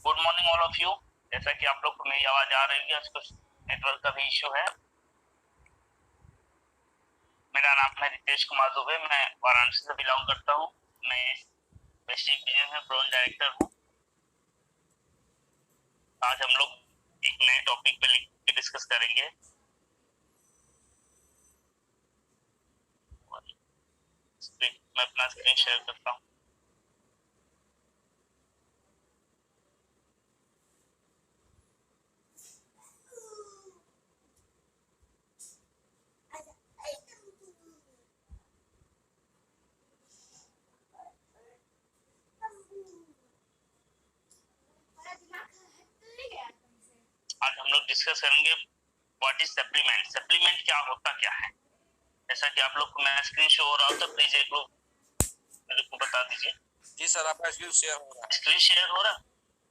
Good morning all of you. जैसा कि आप लोग को मेरी आवाज आ रही है, आज कुछ नेटवर्क का भी इश्यू है। मेरा नाम है रितेश कुमार दुबे, मैं वाराणसी से बिलोंग करता हूँ। मैं बेसिक बिजनेस में ब्रांड डायरेक्टर हूँ। आज हम लोग एक नए टॉपिक पे लिख के डिस्कस करेंगे। मैं अपना स्क्रीन शेयर करता हूँ। आज हम लोग डिस्कस करेंगे व्हाट इज सप्लीमेंट। सप्लीमेंट क्या होता क्या है। जैसा कि आप लोग को मेरा स्क्रीन शो हो रहा हो तो प्लीज एक लोग मेरे को बता दीजिए। जी सर, आपका स्क्रीन शेयर हो रहा है। स्क्रीन शेयर हो रहा?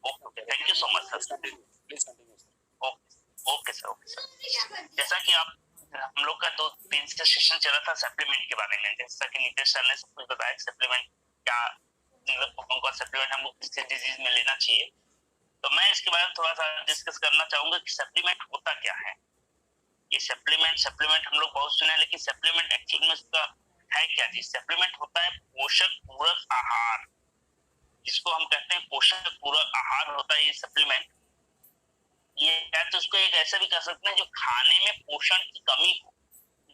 Okay, thank you so much sir. Please continue sir. Okay sir. जैसा कि आप हम लोग का 2-3 से सेशन चला था सप्लीमेंट के बारे में। जैसा कि नीतीश सर ने सब कुछ बताया सप्लीमेंट क्या, मतलब कौन कौन सप्लीमेंट हमको किस डिजीज में लेना चाहिए। तो मैं इसके बारे में थोड़ा सा डिस्कस करना चाहूंगा कि सप्लीमेंट होता क्या है। ये सप्लीमेंट हम लोग बहुत सुने, लेकिन सप्लीमेंट एक्चुअल में इसका है क्या चीज। सप्लीमेंट होता है पोषक पूरक आहार, जिसको हम कहते हैं पोषक पूरक आहार होता है ये सप्लीमेंट। ये है तो उसको एक ऐसा भी कह सकते हैं जो खाने में पोषण की कमी को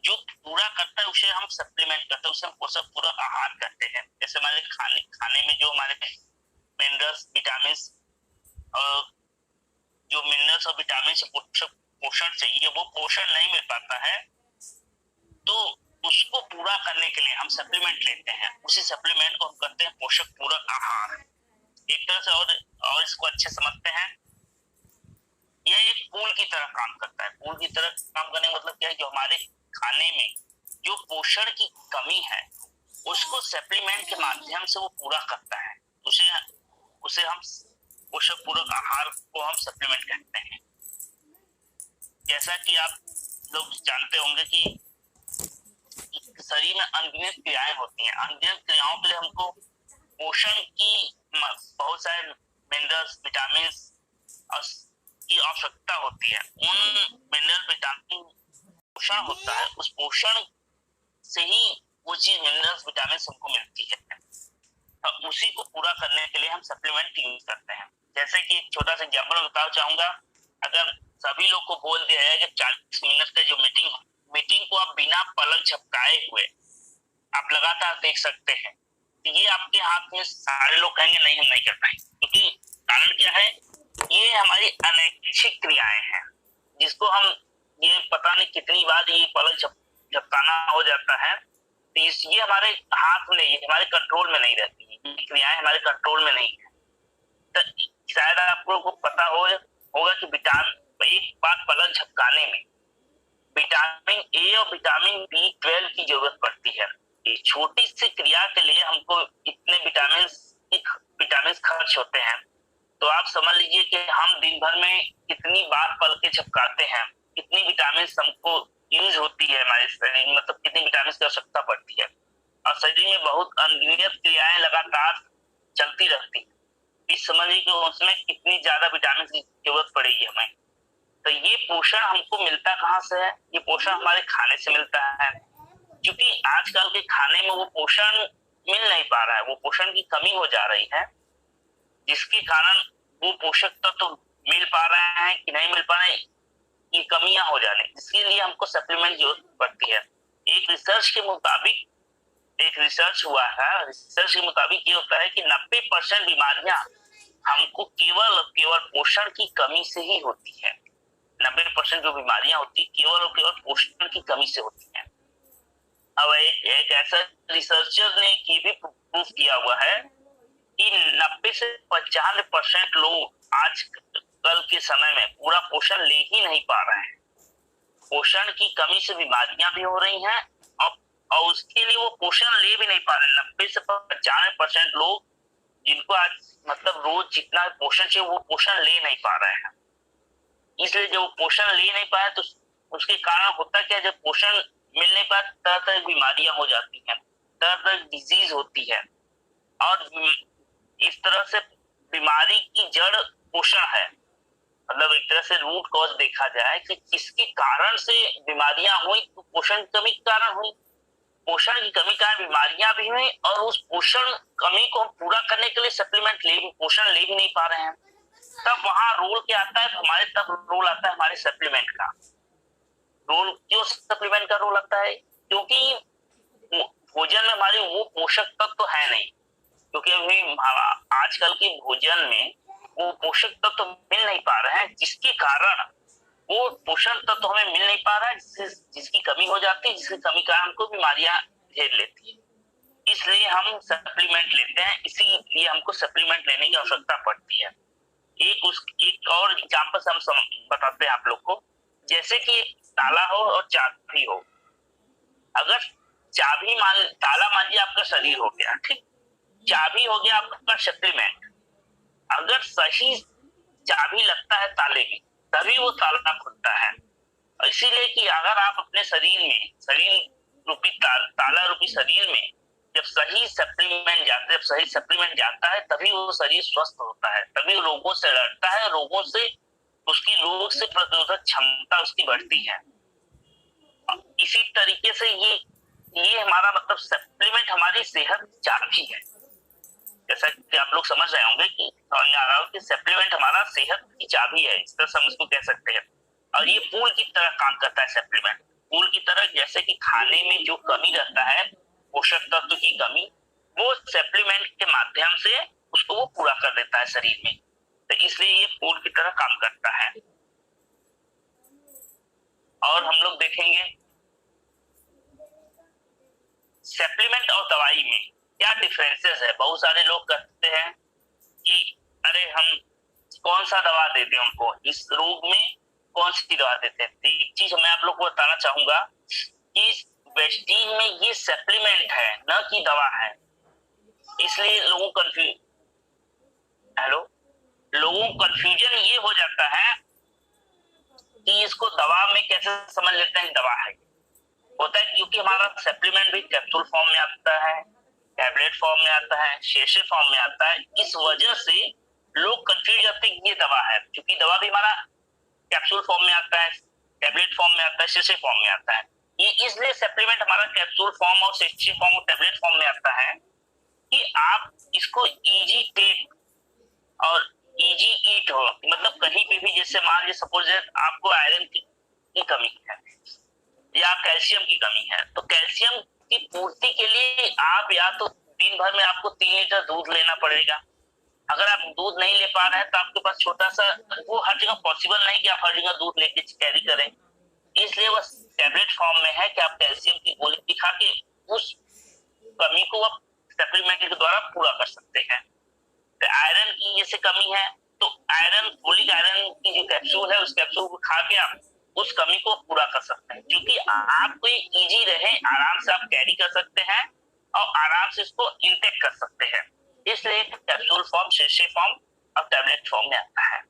जो पूरा करता है, उसे हम सप्लीमेंट करते हैं, उसे हम पोषक पूरक आहार कहते हैं। जैसे हमारे खाने में जो हमारे मिनरल्स विटामिन और जो मिनरल्स और विटामिन से पोषण चाहिए वो पोषण नहीं मिल पाता है, तो उसको पूरा करने के लिए हम सप्लीमेंट लेते हैं। उसी सप्लीमेंट को हम कहते हैं पोषक पूरक आहार। एक तरह से और इसको अच्छे समझते हैं, यह एक पूल की तरह काम करता है। पूल की तरह काम करने का मतलब क्या है, जो हमारे खाने में जो पोषण की कमी है उसको सप्लीमेंट के माध्यम से वो पूरा करता है। उसे हम पोषक पूरक आहार को हम सप्लीमेंट कहते हैं। जैसा कि आप लोग जानते होंगे कि शरीर में अनगिनत क्रियाएं होती हैं। अनगिनत क्रियाओं के लिए हमको पोषण की बहुत सारे मिनरल्स विटामिन की आवश्यकता होती है। उन मिनरल विटामिन पोषण होता है, उस पोषण से ही वो चीज मिनरल्स विटामिन हमको मिलती है। तो उसी को पूरा करने के लिए हम सप्लीमेंट यूज करते हैं। जैसे कि एक छोटा सा एग्जाम्पल बताना चाहूंगा। अगर सभी लोग को बोल दिया जाए कि 40 मिनट का जो मीटिंग को आप बिना पलक झपकाए हुए आप लगातार देख सकते हैं, तो ये आपके हाथ में सारे लोग कहेंगे नहीं हम नहीं कर पाएंगे। क्योंकि कारण क्या है, ये हमारी अनैच्छिक क्रियाएं हैं, जिसको हम ये पता नहीं कितनी बार ये पलक झपकाना हो जाता है। तो ये हमारे हाथ में नहीं, हमारे कंट्रोल में नहीं रहती है, ये क्रियाएं हमारे कंट्रोल में नहीं है। तो शायद आप लोगों को पता होगा कि एक बार पलक झपकाने में विटामिन ए और विटामिन B12 की जरूरत पड़ती है। एक छोटी सी क्रिया के लिए हमको इतने विटामिन खर्च होते हैं। तो आप समझ लीजिए कि हम दिन भर में कितनी बार पलकें झपकाते हैं, कितनी विटामिन हमको यूज होती है हमारे शरीर में, मतलब कितनी विटामिन की आवश्यकता पड़ती है। और शरीर में बहुत अनगिनत क्रियाएं लगातार चलती रहती है। इस समझिए कि उसमें कितनी ज्यादा विटामिन की जरूरत पड़ेगी हमें। तो ये पोषण हमको मिलता कहाँ से है, ये पोषण हमारे खाने से मिलता है। क्योंकि आजकल के खाने में वो पोषण मिल नहीं पा रहा है, वो पोषण की कमी हो जा रही है, जिसके कारण वो पोषक तत्व तो मिल पा रहे हैं कि नहीं मिल पा रहे, ये कमियां हो जाने, इसके लिए हमको सप्लीमेंट जरूरत पड़ती है। एक रिसर्च हुआ है, रिसर्च के मुताबिक ये होता है कि 90% बीमारियां हमको केवल पोषण की कमी से ही होती है। 90% जो बीमारियां होती है केवल पोषण की कमी से होती है। अब एक ऐसा रिसर्चर ने ये भी प्रूफ किया हुआ है कि 90 से 95% लोग आज कल के समय में पूरा पोषण ले ही नहीं पा रहे हैं। पोषण की कमी से बीमारियां भी हो रही हैं और उसके लिए वो पोषण ले भी नहीं पा रहे। 90 से 95% लोग जिनको आज मतलब रोज जितना पोषण चाहिए वो पोषण ले नहीं पा रहे हैं। इसलिए जब वो पोषण ले नहीं पाए तो उसके कारण होता क्या, जब पोषण मिल नहीं पाए तरह तरह की बीमारियां हो जाती हैं, तरह तरह की डिजीज होती है। और इस तरह से बीमारी की जड़ पोषण है, मतलब एक तरह से रूट कॉज देखा जाए कि किसके कारण से बीमारियां हुई, तो पोषण की कमी के कारण हुई। पोषण की कमी कारण बीमारियां भी हुई और उस पोषण कमी को पूरा करने के लिए सप्लीमेंट पोषण ले भी नहीं पा रहे हैं। तब वहां रोल क्या आता है, हमारे तब रोल आता है हमारे सप्लीमेंट का रोल। क्यों सप्लीमेंट का रोल आता है? क्योंकि भोजन में हमारे वो पोषक तत्व तो है नहीं, क्योंकि अभी आजकल के भोजन में वो पोषक तत्व तो मिल नहीं पा रहे हैं, जिसके कारण वो पोषण तत्व तो हमें मिल नहीं पा रहा है, जिसकी कमी हो जाती है, जिसकी कमी कारण हमको बीमारियां घेर लेती है। इसलिए हम सप्लीमेंट लेते हैं, इसीलिए हमको सप्लीमेंट लेने की आवश्यकता पड़ती है। एक और एग्जाम्पल से हम बताते हैं आप लोग को। जैसे कि ताला हो और चाबी हो। अगर ताला मान लीजिए आपका शरीर हो गया, ठीक, चाबी हो गया आपका सप्लीमेंट। अगर सही चाबी लगता है ताले की, तभी वो ताला खुलता है। इसीलिए कि अगर आप अपने शरीर रूपी ताला रूपी शरीर में जब सही सप्लीमेंट जाता है, तभी वो शरीर स्वस्थ होता है, तभी रोगों से लड़ता है, रोग से प्रतिरोधक क्षमता उसकी बढ़ती है। इसी तरीके से ये हमारा मतलब सप्लीमेंट हमारी सेहत चाबी है। जैसा कि आप लोग समझ रहे होंगे कि सप्लीमेंट हमारा सेहत की चाबी है, इस तरह हम इसको कह सकते हैं। और ये पूल की तरह काम करता है सप्लीमेंट, पूल की तरह। जैसे कि खाने में जो कमी रहता है, पोषक तत्व की कमी, वो सप्लीमेंट के माध्यम से उसको वो पूरा कर देता है शरीर में। तो इसलिए ये पूल की तरह काम करता है। और हम लोग देखेंगे सप्लीमेंट और दवाई में क्या डिफरेंसेस है। बहुत सारे लोग कहते हैं कि अरे हम कौन सा दवा देते हैं उनको, इस रोग में कौन सी दवा देते हैं। तो एक चीज मैं आप लोग को बताना चाहूंगा कि वेस्टीज में ये सप्लीमेंट है, न कि दवा है। इसलिए लोगों कंफ्यूजन ये हो जाता है कि इसको दवा में कैसे समझ लेते हैं दवा है। होता है क्योंकि हमारा सप्लीमेंट भी कैप्सूल फॉर्म में आता है, टैबलेट फॉर्म में आता है, शेशे फॉर्म में आता है। इस वजह से लोग कंफ्यूज होते हैं कि ये दवा है, क्योंकि दवा भी हमारा कैप्सूल फॉर्म में आता है, टैबलेट फॉर्म में आता है, शेशे फॉर्म में आता है। ये इसलिए सप्लीमेंट हमारा कैप्सूल फॉर्म और शेशे फॉर्म और टैबलेट फॉर्म में आता है कि आप इसको इजी टेक और इजी ईट हो। मतलब कहीं पे भी, जैसे मान लीजिए सपोज आपको आयरन की कमी है या कैल्शियम की कमी है, तो कैल्शियम की पूर्ति के लिए आप या तो दिन भर में आपको 3 लीटर दूध लेना पड़ेगा। अगर आप दूध नहीं ले पा रहे हैं तो आपके पास छोटा सा, वो हर जगह पॉसिबल नहीं कि आप हर जगह दूध लेके कैरी करें, इसलिए वो टैबलेट फॉर्म में है कि आप कैल्शियम की गोली खा के उस कमी को आप सप्लीमेंट के द्वारा पूरा कर सकते हैं। तो आयरन की जैसे कमी है तो फोलिक आयरन की जो कैप्सूल है, उस कैप्सूल को खा के आप उस कमी को पूरा कर सकते हैं, क्योंकि आपको इजी रहे, आराम से आप कैरी कर सकते हैं और आराम से इसको इंटेक कर सकते हैं। इसलिए कैप्सूल फॉर्म, शेशे फॉर्म और टैबलेट फॉर्म में आता है।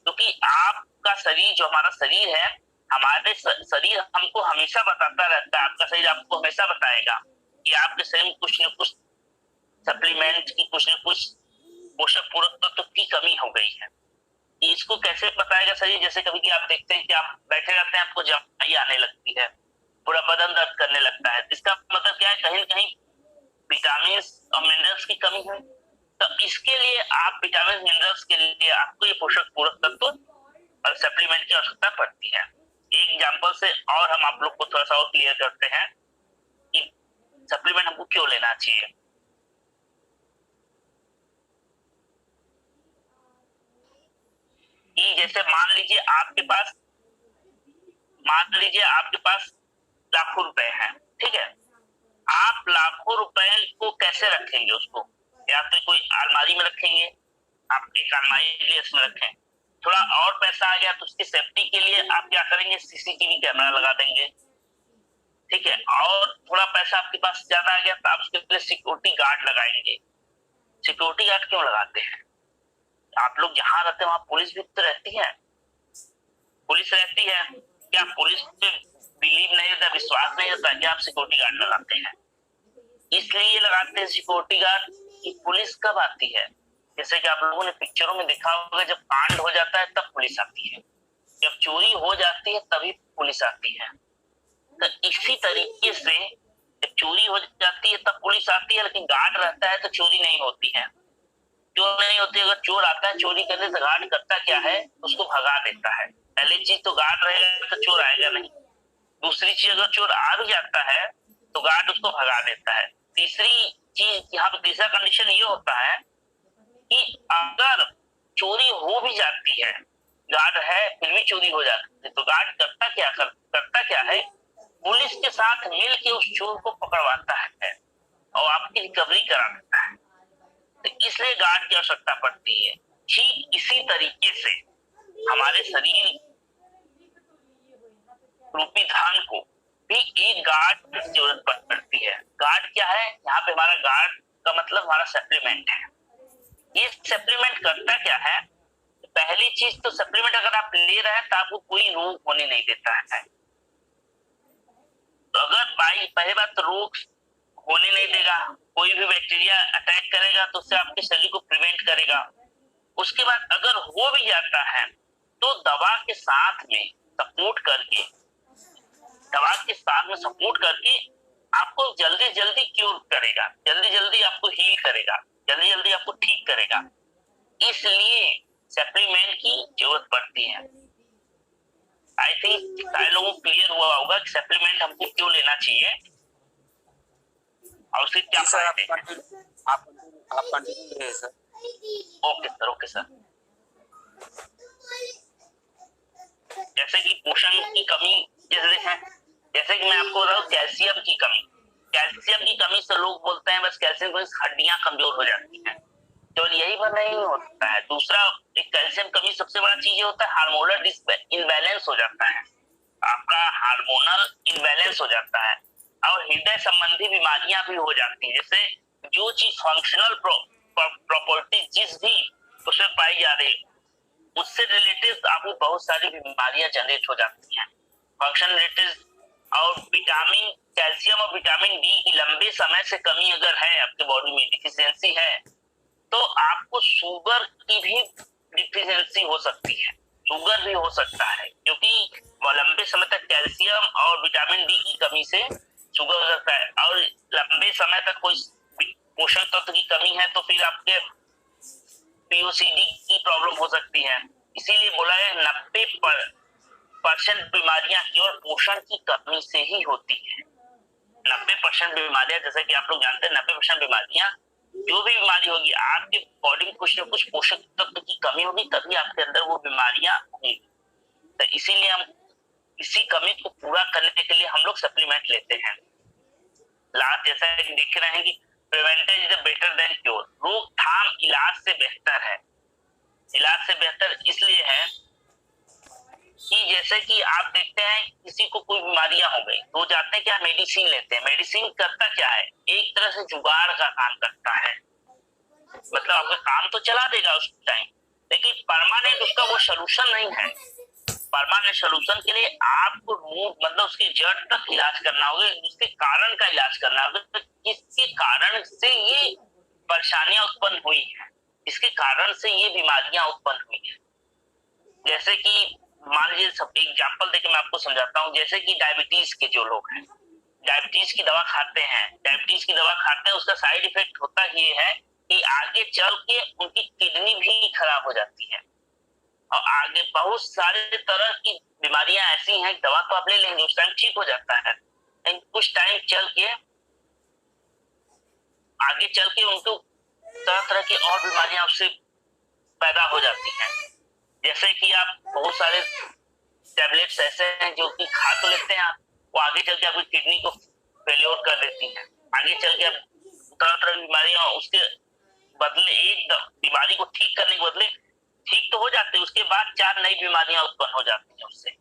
क्योंकि आपका शरीर, जो हमारा शरीर है, हमारे शरीर हमको हमेशा बताता रहता है, आपका शरीर आपको हमेशा बताएगा कि आपके शरीर में कुछ न कुछ सप्लीमेंट की, कुछ न कुछ पोषक पूरक तत्व की कमी हो गई है। इसको कैसे बताएगा शरीर? जैसे कभी आप देखते हैं कि आप बैठे रहते हैं, आपको जमाई आने लगती है, पूरा बदन दर्द करने लगता है, इसका मतलब क्या है, कहीं न कहीं विटामिन और मिनरल्स की कमी है। तो इसके लिए आप विटामिन मिनरल्स के लिए आपको ये पोषक पूरक तत्व और सप्लीमेंट की आवश्यकता पड़ती है। एक एग्जांपल से और हम आप लोग को थोड़ा सा और क्लियर करते हैं कि सप्लीमेंट हमको क्यों लेना चाहिए। जैसे मान लीजिए आपके पास लाखों रुपए हैं, ठीक है। आप लाखों रुपए को कैसे रखेंगे? उसको या तो कोई अलमारी में रखेंगे, आप एक अलमारी में रखें। थोड़ा और पैसा आ गया तो उसकी सेफ्टी के लिए आप क्या करेंगे, सीसीटीवी कैमरा लगा देंगे, ठीक है। और थोड़ा पैसा आपके पास ज्यादा आ गया तो आप उसके लिए सिक्योरिटी गार्ड लगाएंगे। सिक्योरिटी गार्ड क्यों लगाते हैं? आप लोग जहां रहते हैं वहां पुलिस भी तो रहती है, पुलिस रहती है। क्या पुलिस पे बिलीव नहीं रहता, विश्वास नहीं रहता कि आप सिक्योरिटी गार्ड लगाते हैं? इसलिए लगाते हैं सिक्योरिटी गार्ड कि पुलिस कब आती है, जैसे कि आप लोगों ने पिक्चरों में देखा होगा, जब कांड हो जाता है तब पुलिस आती है, जब चोरी हो जाती है तभी पुलिस आती है। तो इसी तरीके से जब चोरी हो जाती है तब पुलिस आती है, लेकिन गार्ड रहता है तो चोरी नहीं होती है। चोर नहीं होती, अगर चोर आता है चोरी करने तो गार्ड करता क्या है, उसको भगा देता है। पहली चीज तो गार्ड रहेगा तो चोर आएगा नहीं। दूसरी चीज, अगर चोर आ भी जाता है तो गार्ड उसको भगा देता है। तीसरी चीज, यहाँ पे तीसरा कंडीशन ये होता है कि अगर चोरी हो भी जाती है, गार्ड है फिर भी चोरी हो जाती है, तो गार्ड करता क्या है, पुलिस के साथ मिल के उस चोर को पकड़वाता है और आपकी रिकवरी करा देता है। तो इसलिए गार्ड की आवश्यकता पड़ती है। ठीक इसी तरीके से हमारे शरीर रूपी धन को भी एक गार्ड की जरूरत पड़ती है। गार्ड क्या है, यहाँ पे हमारा गार्ड का मतलब हमारा सप्लीमेंट है। ये सप्लीमेंट करता क्या है, पहली चीज तो सप्लीमेंट अगर आप ले रहे हैं तो आपको कोई रोग होने नहीं देता है। तो अगर पहली बात तो रोग होने नहीं देगा, कोई भी बैक्टीरिया अटैक करेगा तो उससे आपके शरीर को प्रिवेंट करेगा। उसके बाद अगर हो भी जाता है तो दवा के साथ में सपोर्ट करके आपको जल्दी क्योर करेगा, जल्दी आपको हील करेगा, जल्दी आपको ठीक करेगा। इसलिए सप्लीमेंट की जरूरत पड़ती है। आई थिंक सारे लोगों को क्लियर हुआ होगा कि सप्लीमेंट हमको क्यों लेना चाहिए और उसके क्या फायदे हैं। आप कंटिन्यू करिए सर। Okay sir. जैसे कि पोषण की कमी, जैसे कि मैं आपको बता दूं, कैल्शियम की कमी से लोग बोलते हैं बस कैल्शियम की हड्डियां कमजोर हो जाती हैं। केवल यही पर नहीं होता है, दूसरा एक कैल्शियम कमी सबसे बड़ा चीज होता है हार्मोनल इनबैलेंस हो जाता है, आपका हार्मोनल इनबैलेंस हो जाता है और हृदय संबंधी बीमारियां भी हो जाती है। जैसे जो चीज फंक्शनल प्रॉपर्टी जिस भी उसमें पाई जा रही है उससे रिलेटेड आपको बहुत सारी बीमारियां जनरेट हो जाती हैं, फंक्शन रिलेटेड। और विटामिन कैल्शियम और विटामिन डी की लंबे समय से कमी अगर है, आपके बॉडी में डिफिशियंसी है, तो आपको शुगर की भी डिफिशियंसी हो सकती है, शुगर भी हो सकता है, क्योंकि लंबे समय तक कैल्शियम और विटामिन डी की कमी से शुगर हो सकता है। और लंबे समय तक कोई पोषक तत्व की कमी है तो फिर आपके पीओसीडी की प्रॉब्लम हो सकती है। इसीलिए बोला है 90% बीमारियां केवल पोषण की कमी से ही होती है। 90% बीमारियां, जैसे कि आप लोग जानते हैं, 90% बीमारियां, जो भी बीमारी होगी आपके बॉडी में कुछ न कुछ पोषक तत्व की कमी होगी, तभी आपके अंदर वो बीमारियां होंगी। तो इसीलिए हम इसी कमी को पूरा करने के लिए हम लोग सप्लीमेंट लेते हैं। लास्ट जैसा देख रहे हैं कि prevention is better than cure, रोकथाम इलाज से बेहतर है। इलाज से बेहतर इसलिए है कि जैसे कि आप देखते हैं किसी को कोई बीमारियां हो गई तो जाते हैं क्या, मेडिसिन लेते हैं। मेडिसिन करता क्या है, एक तरह से जुगाड़ का काम करता है, मतलब आपका काम तो चला देगा उस टाइम, लेकिन परमानेंट उसका वो सोल्यूशन नहीं है। परमानेंट सोल्यूशन के लिए आपको मतलब उसकी जड़ तक इलाज करना होगा, उसके कारण का इलाज करना होगा, तो किसके कारण से ये परेशानियां उत्पन्न हुई है, इसके कारण से ये बीमारियां उत्पन्न हुई है। जैसे कि मान लीजिए सब एग्जाम्पल देके मैं आपको समझाता हूँ। जैसे कि डायबिटीज के जो लोग हैं, डायबिटीज की दवा खाते हैं, उसका साइड इफेक्ट होता ये है कि आगे चल के उनकी किडनी भी खराब हो जाती है और आगे बहुत सारे तरह की बीमारियां ऐसी हैं, दवा तो आप ले लेंगे उस टाइम ठीक हो जाता है, लेकिन कुछ टाइम चल के आगे चल के उनको तरह तरह की और बीमारियां उससे पैदा हो जाती हैं। जैसे कि आप बहुत सारे टैबलेट्स ऐसे हैं जो कि खा तो लेते हैं आप, वो आगे चल के आपकी किडनी को फेल्योर कर देती हैं, आगे चल के आप तरह तरह की बीमारियां, उसके बदले एक बीमारी को ठीक करने के बदले ठीक तो हो जाते हैं, उसके बाद 4 नई बीमारियां उत्पन्न हो जाती हैं उससे।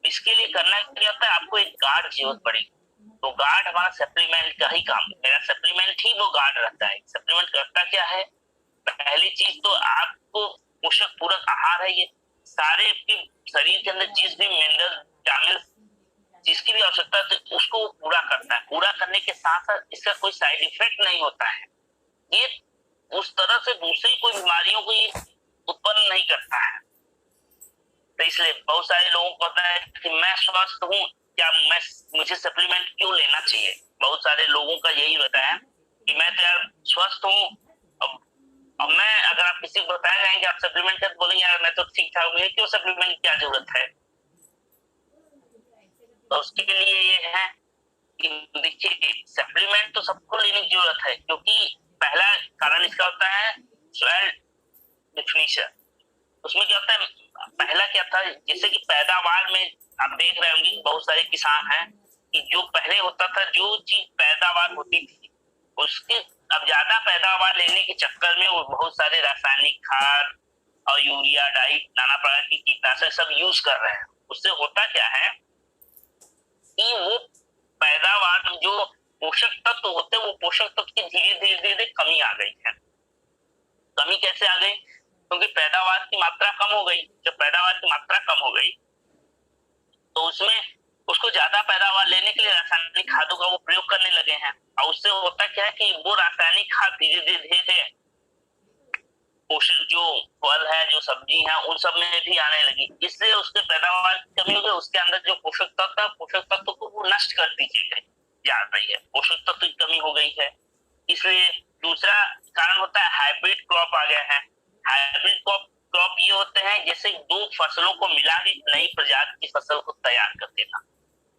इसके लिए करना क्या होता है, आपको एक गार्ड जरूरत पड़ेगी। तो गार्ड हमारा सप्लीमेंट का ही काम, मेरा सप्लीमेंट ही वो गार्ड रहता है। सप्लीमेंट करता क्या है, पहली चीज तो आपको पोषक पूरक आहार है, ये सारे आपके शरीर के अंदर जिस भी मिनरल विटामिन जिसकी भी आवश्यकता है उसको पूरा करता है। पूरा करने के साथ साथ इसका कोई साइड इफेक्ट नहीं होता है। ये उस तरह से दूसरी कोई बीमारियों को ये उत्पन्न नहीं करता है। तो इसलिए बहुत सारे लोगों को पता है कि मैं स्वस्थ हूँ, क्या मुझे सप्लीमेंट क्यों लेना चाहिए। बहुत सारे लोगों का यही रहता है कि मैं तो यार स्वस्थ हूँ, अब मैं, अगर आप किसी को बताया जाएंगे कि आप सप्लीमेंट कर, बोलेंगे यार मैं तो ठीक ठाक हूँ, क्यों सप्लीमेंट की क्या जरूरत है। तो उसके लिए ये है कि देखिए सप्लीमेंट तो सबको लेने की जरूरत है, क्योंकि पहला कारण इसका होता है सॉइल डिफिनिशन। उसमें क्या होता है, पहला क्या था, जैसे कि पैदावार में आप देख रहे होंगे बहुत सारे किसान हैं कि जो पहले होता था, जो चीज पैदावार होती थी उसके अब ज्यादा पैदावार लेने के चक्कर में वो बहुत सारे रासायनिक खाद और यूरिया डाई नाना प्रकार की कीटनाशक सब यूज कर रहे हैं। उससे होता क्या है कि वो पैदावार में जो पोषक तत्व होते हैं वो पोषक तत्व की धीरे धीरे धीरे कमी आ गई है। कमी कैसे आ गई, क्योंकि पैदावार की मात्रा कम हो गई। जब पैदावार की मात्रा कम हो गई तो उसमें उसको ज्यादा पैदावार लेने के लिए रासायनिक खादों का वो प्रयोग करने लगे हैं, और उससे होता क्या है कि वो रासायनिक खाद धीरे धीरे पोषक जो फल है, जो सब्जी है, उन सब में भी आने लगी। इससे उसके पैदावार की कमी हो गई, उसके अंदर जो पोषक तत्व को वो नष्ट करती जा रही है, पोषक तत्व की कमी हो गई है। इसलिए दूसरा कारण होता है हाइब्रिड क्रॉप आ गया है। हाइब्रिड क्रॉप ये होते हैं जैसे दो फसलों को मिला के नई प्रजाति की फसल को तैयार कर देना,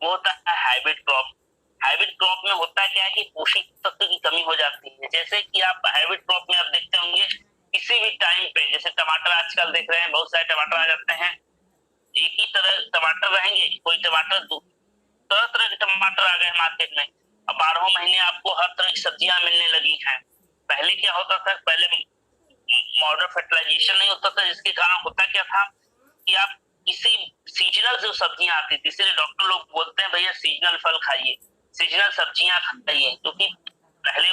वो होता है हाइब्रिड क्रॉप। हाइब्रिड क्रॉप में होता क्या है कि पोषक तत्व की कमी हो जाती है। जैसे कि आप हाइब्रिड क्रॉप में आप देखते होंगे किसी भी टाइम पे, जैसे टमाटर आजकल देख रहे हैं, बहुत सारे टमाटर आ जाते हैं, एक ही तरह टमाटर रहेंगे, कोई टमाटर तरह तरह के टमाटर आ गए मार्केट में। अब 12 महीने आपको हर तरह की सब्जियां मिलने लगी हैं। पहले क्या होता था, पहले मॉडर्न फर्टिलाइजेशन नहीं होता था, जिसके कारण होता क्या था कि आप किसी सीजनल जो सब्जियां आती थी, इसलिए डॉक्टर लोग बोलते हैं भैया सीजनल फल खाइए, सीजनल सब्जियां खाइए, क्योंकि पहले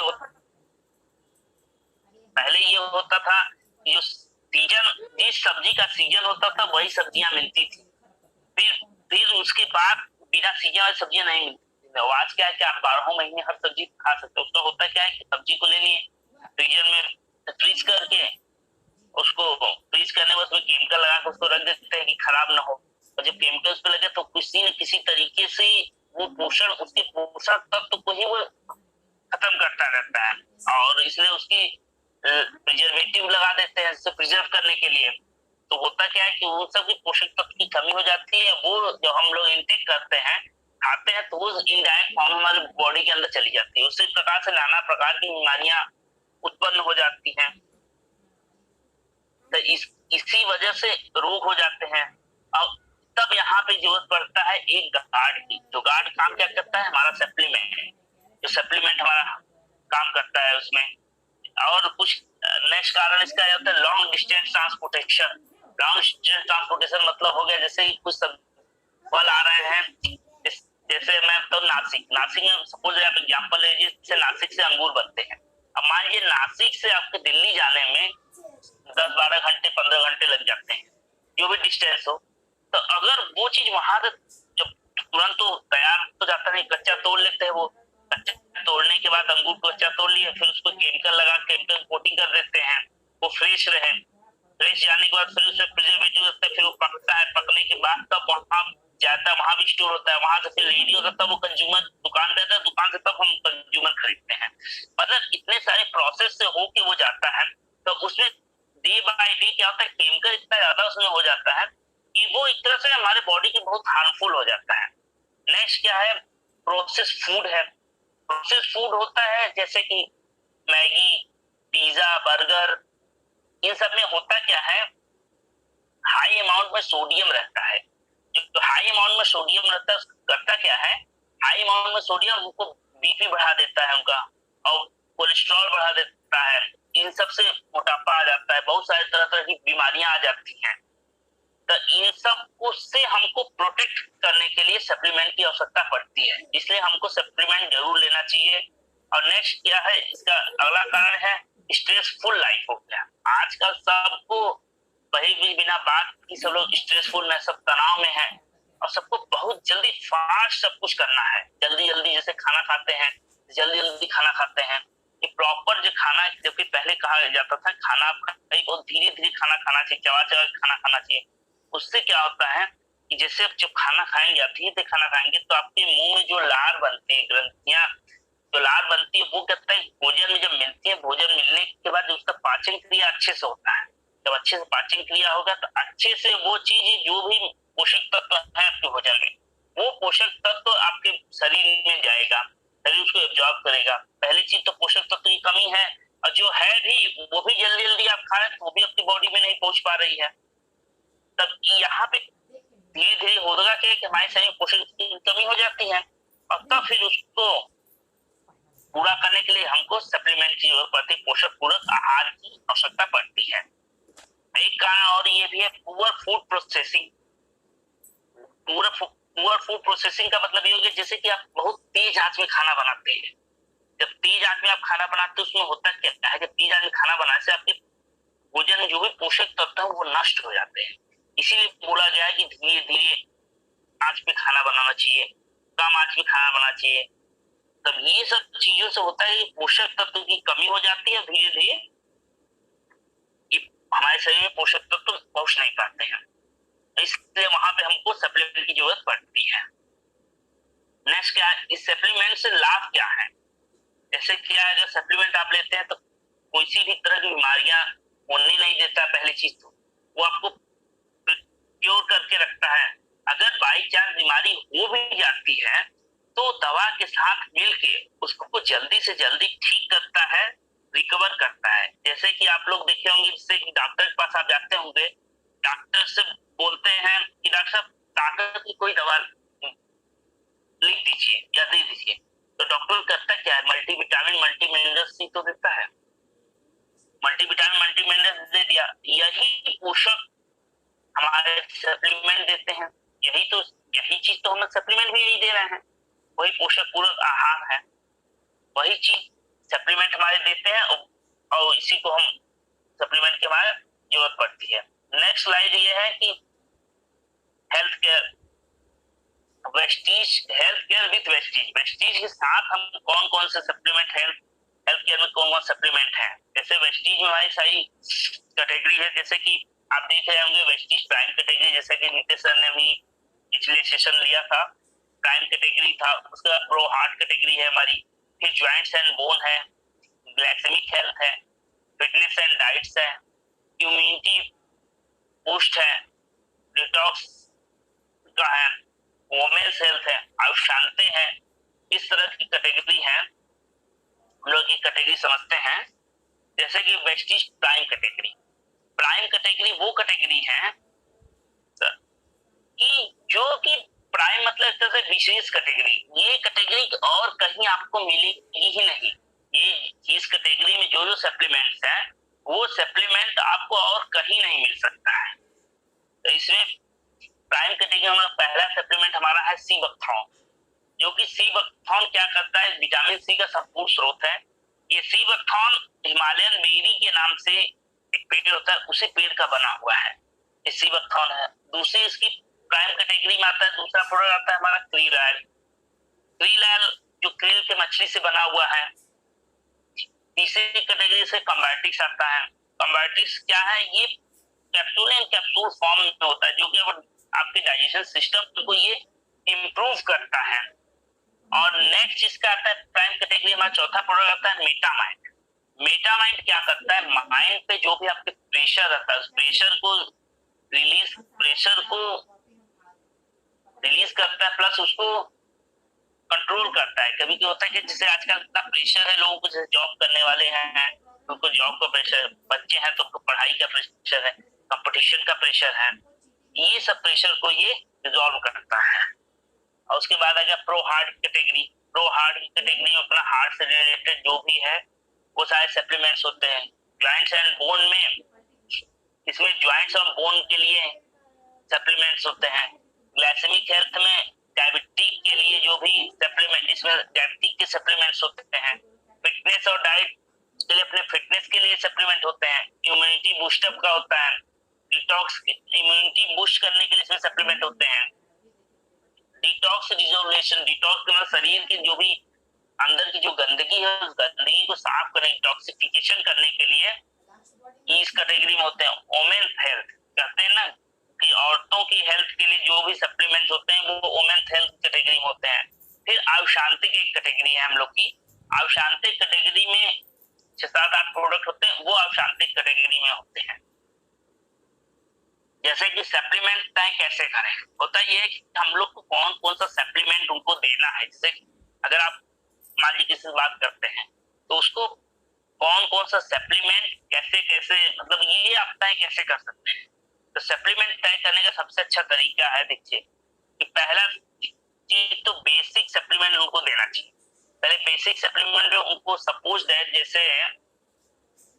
ये होता था कि जो सीजन, जिस सब्जी का सीजन होता था वही सब्जियां मिलती थी। फिर उसके बाद बिना सीजन वाली सब्जियां नहीं मिलती। आज क्या है कि आप 12 महीने हर सब्जी खा सकते हो। उसका होता क्या है कि सब्जी को ले लिए, फ्रीजर में फ्रीज करके, उसको फ्रीज करने में उसमें केमिकल लगा के उसको रख देते हैं कि खराब ना हो, और जब केमिकल्स पे लगे तो किसी न किसी तरीके से वो पोषण, उसके पोषक तत्व को ही वो खत्म करता रहता है, और इसलिए उसकी प्रिजर्वेटिव लगा देते हैं इससे प्रिजर्व करने के लिए। तो होता क्या है कि उन सब की पोषक तत्व की कमी हो जाती है। वो जो हम लोग इंटेक करते हैं, खाते हैं, तो वो इनडायरेक्ट फॉर्म हमारे बॉडी के अंदर चली जाती है। उसी प्रकार से नाना प्रकार की बीमारियां उत्पन्न हो जाती हैं। तो इसी वजह से रोग हो जाते हैं। अब तब यहाँ पे जरूरत पड़ता है एक गार्ड की। जो गार्ड काम क्या करता है, हमारा सप्लीमेंट है, जो सप्लीमेंट हमारा काम करता है उसमें। और कुछ नेक्स्ट कारण इसका होता है long distance transportation. Long distance transportation मतलब हो गया जैसे कुछ फल आ रहे हैं, जैसे मैं तो नासिक में सपोज आप एग्जांपल लीजिए, जैसे नासिक से अंगूर बनते हैं। अब मान लीजिए नासिक से आपके दिल्ली जाने में 10-12 घंटे 15 घंटे लग जाते हैं, जो भी डिस्टेंस हो। तो अगर वो चीज वहां से जब तुरंत तो तैयार तो जाता नहीं, कच्चा तोड़ लेते हैं, वो कच्चा तोड़ने के बाद अंगूर को कच्चा तोड़ लिया, फिर उसको केमिकल लगा केमिकल कोटिंग कर देते हैं, वो फ्रेश रहे। फ्रेश जाने के बाद फिर उसमें प्रिजर्वेटिव होता है, फिर वो पकता है, पकने के बाद तब वहां जाता है, वहां भी स्टोर होता है, वहां से फिर रेडी होता है, तब वो कंज्यूमर दुकान देता है, दुकान से तब हम कंज्यूमर खरीदते हैं। मतलब इतने सारे प्रोसेस से होके वो जाता है। तो उसमें डे बाय डे क्या होता है, केमिकल इतना ज्यादा उसमें हो जाता है कि वो एक तरह से हमारे बॉडी के बहुत हार्मफुल हो जाता है। नेक्स्ट क्या है, प्रोसेस फूड है। प्रोसेस फूड होता है जैसे कि मैगी, पिज्जा, बर्गर, इन सब में होता क्या है, हाई अमाउंट में सोडियम रहता है। जो हाई अमाउंट में सोडियम रहता है करता क्या है, हाई अमाउंट में सोडियम उनको बीपी बढ़ा देता है उनका, और कोलेस्ट्रॉल बढ़ा देता है। इन सब से मोटापा आ जाता है, बहुत सारे तरह तरह की बीमारियां आ जाती हैं। तो इन सब से हमको प्रोटेक्ट करने के लिए सप्लीमेंट की आवश्यकता पड़ती है, इसलिए हमको सप्लीमेंट जरूर लेना चाहिए। और नेक्स्ट क्या है, इसका अगला कारण है स्ट्रेसफुल लाइफ हो गया। आजकल सबको वही भी बिना बात की सब लोग स्ट्रेसफुल में, सब तनाव में है, और सबको बहुत जल्दी फास्ट सब कुछ करना है, जल्दी जल्दी जैसे खाना खाते हैं, जल्दी जल्दी खाना खाते हैं। ये प्रॉपर जो खाना, जबकि पहले कहा जाता था खाना आपका बहुत धीरे धीरे खाना खाना चाहिए, चबा चबा खाना खाना चाहिए। उससे क्या होता है कि जैसे आप जब खाना खाएंगे, आप धीरे धीरे खाना खाएंगे तो आपके मुंह में जो लार बनती है, ग्रंथियां जो लार बनती है, वो कहता है भोजन में जब मिलती है, भोजन मिलने के बाद उसका पाचन क्रिया अच्छे से होता है। जब अच्छे से पाचन क्रिया होगा तो अच्छे से वो चीज जो भी पोषक तत्व है आपके भोजन में, वो पोषक तत्व आपके शरीर में जाएगा, शरीर उसको एब्जॉर्ब करेगा। पहली चीज तो पोषक तत्व की कमी है, और जो है भी वो भी जल्दी जल्दी आप खाएं तो वो भी आपकी बॉडी में नहीं पहुंच पा रही है। तब यहाँ पे धीरे धीरे होगा कि हमारे शरीर में पोषक की कमी हो जाती है, और तब फिर उसको पूरा करने के लिए हमको सप्लीमेंट की जरूरत पड़ती है, पोषक पूरक आहार की आवश्यकता पड़ती है। एक कारण और ये भी है poor food processing. Poor food processing का मतलब ये हो गया जैसे कि आप बहुत तेज आंच में खाना बनाते हैं। जब तेज आंच में आप खाना बनाते हैं उसमें होता क्या है, जब तेज आंच में खाना बनाने से आपके भोजन में जो भी पोषक तत्व है वो नष्ट हो जाते हैं। इसीलिए बोला गया है कि धीरे धीरे आंच पे खाना बनाना चाहिए, कम आंच पे खाना बनाना चाहिए। तब ये सब चीजों से होता है कि पोषक तत्व की कमी हो जाती है, धीरे धीरे हमारे शरीर में पोषक तत्व पहुंच नहीं पाते हैं, इसलिए वहां पे हमको सप्लीमेंट की जरूरत पड़ती है। नेक्स्ट क्या है, इस सप्लीमेंट से लाभ क्या है? जैसे क्या है, अगर सप्लीमेंट आप लेते हैं तो कोई सी भी तरह की बीमारियां होने नहीं देता। पहली चीज तो वो आपको क्योर करके रखता है। अगर बाई चांस बीमारी हो भी जाती है तो दवा के साथ मिलके उसको जल्दी से जल्दी ठीक करता है, रिकवर करता है। जैसे कि आप लोग देखे होंगे, जिससे कि डॉक्टर के पास आप जाते होंगे, डॉक्टर से बोलते हैं कि डॉक्टर साहब ताकत की कोई दवा लिख दीजिए या दे दीजिए, तो डॉक्टर करता क्या है, मल्टीविटामिन मल्टी मिनरल सी तो देता है, मल्टीविटामिन मल्टी मिनरल दे दिया। यही पोषक हमारे सप्लीमेंट देते हैं, यही चीज तो हम सप्लीमेंट भी यही दे रहे हैं, वही पोषक पूरक आहार है, वही चीज सप्लीमेंट हमारे देते हैं, और इसी को हम सप्लीमेंट की हमारे जरूरत पड़ती है। नेक्स्ट स्लाइड ये है कि health care, Vestige, health care with Vestige. Vestige के साथ हम कौन कौन से सप्लीमेंट, हेल्थ केयर में कौन कौन सप्लीमेंट है। जैसे वेस्टीज में हमारी सारी कैटेगरी है, जैसे कि आप देख रहे होंगे वेस्टीज प्राइम कैटेगरी, जैसे कि नीतीश सर ने भी पिछले सेशन लिया था, प्राइम कैटेगरी था। उसका प्रो हार्ट कैटेगरी है हमारी, फिर ज्वाइंट्स एंड बोन है, ग्लाइसेमिक हेल्थ है, फिटनेस एंड डाइट्स है, इम्यूनिटी बूस्ट है, डिटॉक्स का है, वोमेन्स हेल्थ है, आयुष्शांति है। इस तरह की कैटेगरी है, हम लोग की कैटेगरी समझते हैं। जैसे कि Vestige prime category, prime category वो कैटेगरी है कि जो कि प्राइम मतलब एक तरह से विशेष कैटेगरी, ये कैटेगरी और कहीं आपको मिलेगी ही नहीं। ये इस कैटेगरी में जो जो सप्लीमेंट्स हैं वो सप्लीमेंट आपको और कहीं नहीं मिल सकता है। तो इसमें प्राइम कैटेगरी में पहला सप्लीमेंट हमारा है सीबकथॉर्न, जो कि सीबकथॉर्न क्या करता है, विटामिन सी का संपूर्ण स्रोत है। ये सीबकथॉर्न हिमालयन बेरी के नाम से एक पेड़ होता है, उसी पेड़ का बना हुआ है, ये सीबकथॉर्न है। दूसरी इसकी प्राइम कैटेगरी में आता है, दूसरा प्रोडक्ट आता है हमारा क्रील ऑयल। क्रील ऑयल जो क्रील के मछली से बना हुआ है। तीसरी कैटेगरी से कंबायोटिक्स आता है। कंबायोटिक्स क्या है, ये कैप्सूल एंड कैप्सूल फॉर्म में होता है, जो कि आपके डाइजेशन सिस्टम को ये इम्प्रूव करता है। और नेक्स्ट इसका आता है प्राइम कैटेगरी, हमारा चौथा प्रोडक्ट आता है मेटामाइंड। मेटामाइंड क्या करता है, माइंड पे जो भी आपके प्रेशर रहता है उस प्रेशर को रिलीज करता है, प्लस उसको कंट्रोल करता है। कभी क्या होता है कि जैसे आजकल इतना प्रेशर है लोगों को, जैसे जॉब करने वाले हैं उनको जॉब का प्रेशर, बच्चे हैं तो उनको पढ़ाई का प्रेशर है, कंपटीशन का प्रेशर है, ये सब प्रेशर को ये रिजॉल्व करता है। और उसके बाद अगर pro heart category, pro heart की कैटेगरी में अपना हार्ट से रिलेटेड जो भी है वो सारे सप्लीमेंट्स होते हैं। ज्वाइंट्स एंड बोन में, इसमें ज्वाइंट्स और बोन के लिए सप्लीमेंट्स होते हैं। ग्लाइसेमिक हेल्थ में डायबिटीज के लिए जो भी सप्लीमेंट, इसमें डायबिटीज के सप्लीमेंट्स होते हैं। फिटनेस और डाइट के लिए, अपने फिटनेस के लिए सप्लीमेंट होते हैं। इम्यूनिटी बूस्टअप का होता है, डिटॉक्स इम्यूनिटी बूस्ट करने के लिए इसमें सप्लीमेंट होते हैं। डिटॉक्स रिजोल्यूशन, डिटॉक्स के मतलब शरीर के जो भी अंदर की जो गंदगी है उस गंदगी को साफ करने, डिटॉक्सिफिकेशन करने के लिए इस कैटेगरी में होते हैं। वोमेन हेल्थ कहते हैं ना कि औरतों की हेल्थ के लिए जो भी सप्लीमेंट होते हैं वो वोमेन हेल्थ कैटेगरी में होते हैं। फिर आयुषांतिक एक कैटेगरी है हम लोग की, आयुषांतिक कैटेगरी में 6-7-8 प्रोडक्ट होते हैं, वो आयुषांतिक कैटेगरी में होते हैं। जैसे कि सप्लीमेंट तय कैसे करें, होता यह है कि हम लोग को कौन कौन सा सप्लीमेंट उनको देना है। जैसे अगर आप मान लीजिए किसी से बात करते हैं तो उसको कौन कौन सा सप्लीमेंट कैसे कैसे, मतलब ये आप तय कैसे कर सकते हैं। तो सप्लीमेंट तय करने का सबसे अच्छा तरीका है, देखिए कि पहला चीज तो बेसिक सप्लीमेंट उनको देना चाहिए। पहले बेसिक सप्लीमेंट उनको सपोज दैट जैसे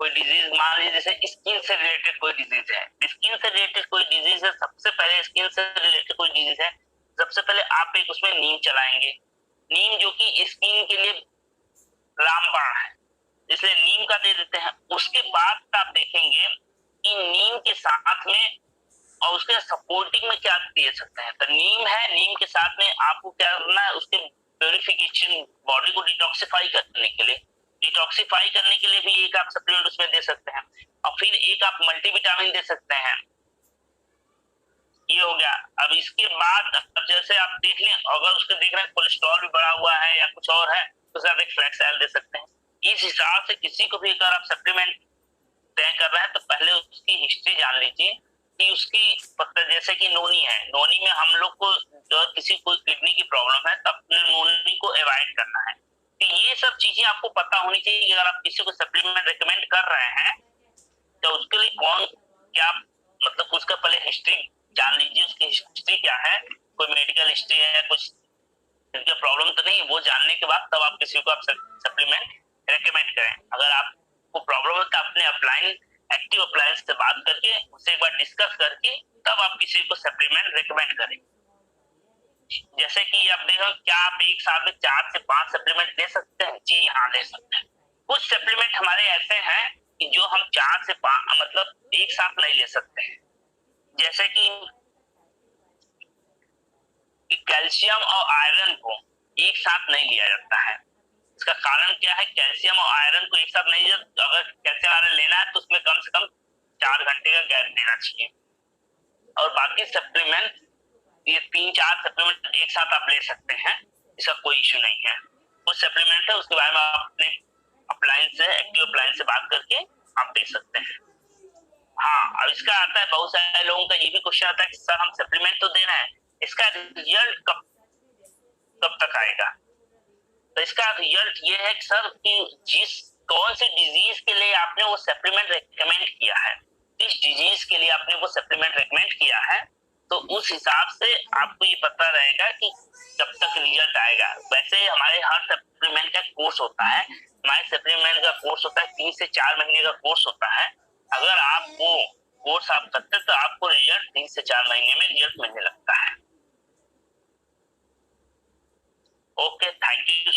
कोई डिजीज मान लीजिए, जैसे स्किन से रिलेटेड कोई डिजीज है, स्किन से रिलेटेड कोई डिजीज है, सबसे पहले स्किन से रिलेटेड कोई डिजीज है, सबसे पहले आप एक उसमें नीम चलाएंगे। नीम जो कि स्किन के लिए रामबाण है, इसलिए नीम का दे देते हैं। उसके बाद आप देखेंगे कि नीम के साथ में और उसके सपोर्टिंग में क्या दे सकते हैं। तो नीम है, नीम के साथ में आपको क्या करना है, उसके प्यूरिफिकेशन, बॉडी को डिटॉक्सिफाई करने के लिए, डिटॉक्सिफाई करने के लिए भी एक आप सप्लीमेंट उसमें दे सकते हैं। और फिर एक आप मल्टीविटामिन दे सकते हैं, ये हो गया। अब इसके बाद अब जैसे आप देख लें, अगर उसके देख रहे हैं कोलेस्ट्रॉल भी बढ़ा हुआ है या कुछ और है तो साथ एक फ्लैक्स ऑयल दे सकते हैं। इस हिसाब से किसी को भी अगर आप सप्लीमेंट तय कर रहे हैं तो पहले उसकी हिस्ट्री जान लीजिए कि उसकी जैसे कि नोनी है, नोनी में हम लोग को जो किसी कोई किडनी की प्रॉब्लम है तब नोनी को अवॉइड करना है। तो ये सब चीजें आपको पता होनी चाहिए कि अगर आप किसी को सप्लीमेंट रिकमेंड कर रहे हैं तो उसके लिए कौन क्या, मतलब उसका पहले हिस्ट्री जान लीजिए, उसकी हिस्ट्री क्या है, कोई मेडिकल हिस्ट्री है, कुछ प्रॉब्लम तो नहीं, वो जानने के बाद तब आप किसी को आप सप्लीमेंट रेकमेंड करें। अगर आपको प्रॉब्लम है तो अपने अपलाइन एक्टिव अप्लायंस से बात करके उससे एक बार डिस्कस करके तब आप किसी को सप्लीमेंट रेकमेंड करें। जैसे कि आप देखो, क्या आप एक साथ में 4 से 5 सप्लीमेंट ले सकते हैं? जी हाँ, ले सकते हैं। कुछ सप्लीमेंट हमारे ऐसे हैं कि जो हम 4 से 5 मतलब एक साथ नहीं ले सकते हैं। जैसे कि कैल्शियम और आयरन को एक साथ नहीं लिया जाता है। इसका कारण क्या है? कैल्शियम और आयरन को एक साथ नहीं, अगर कैल्शियम आयरन लेना है तो उसमें कम से कम 4 घंटे का गैप देना चाहिए। और बाकी सप्लीमेंट, ये 3-4 सप्लीमेंट एक साथ आप ले सकते हैं, इसका कोई इश्यू नहीं है। कुछ सप्लीमेंट है उसके बारे में आप अपने अप्लायंस से, एक्टिव अप्लायंस से बात करके आप दे सकते हैं। हाँ, अब इसका आता है, बहुत सारे लोगों का ये भी क्वेश्चन आता है कि सर हम सप्लीमेंट तो दे रहे हैं, इसका रिजल्ट कब तक आएगा? तो इसका रिजल्ट ये है कि सर कि जिस कौन सी डिजीज के लिए आपने वो सप्लीमेंट रेकमेंड किया है, इस डिजीज के लिए आपने वो सप्लीमेंट रेकमेंड किया है, तो उस हिसाब से आपको ये पता रहेगा कि कब तक रिजल्ट आएगा। वैसे हमारे हर सप्लीमेंट का कोर्स होता है, हमारे सप्लीमेंट का कोर्स होता है 3 से 4 महीने का कोर्स होता है। अगर आप वो कोर्स आप करते तो आपको रिजल्ट 3 से 4 महीने में रिजल्ट मिलने लगता है। Okay, thank you.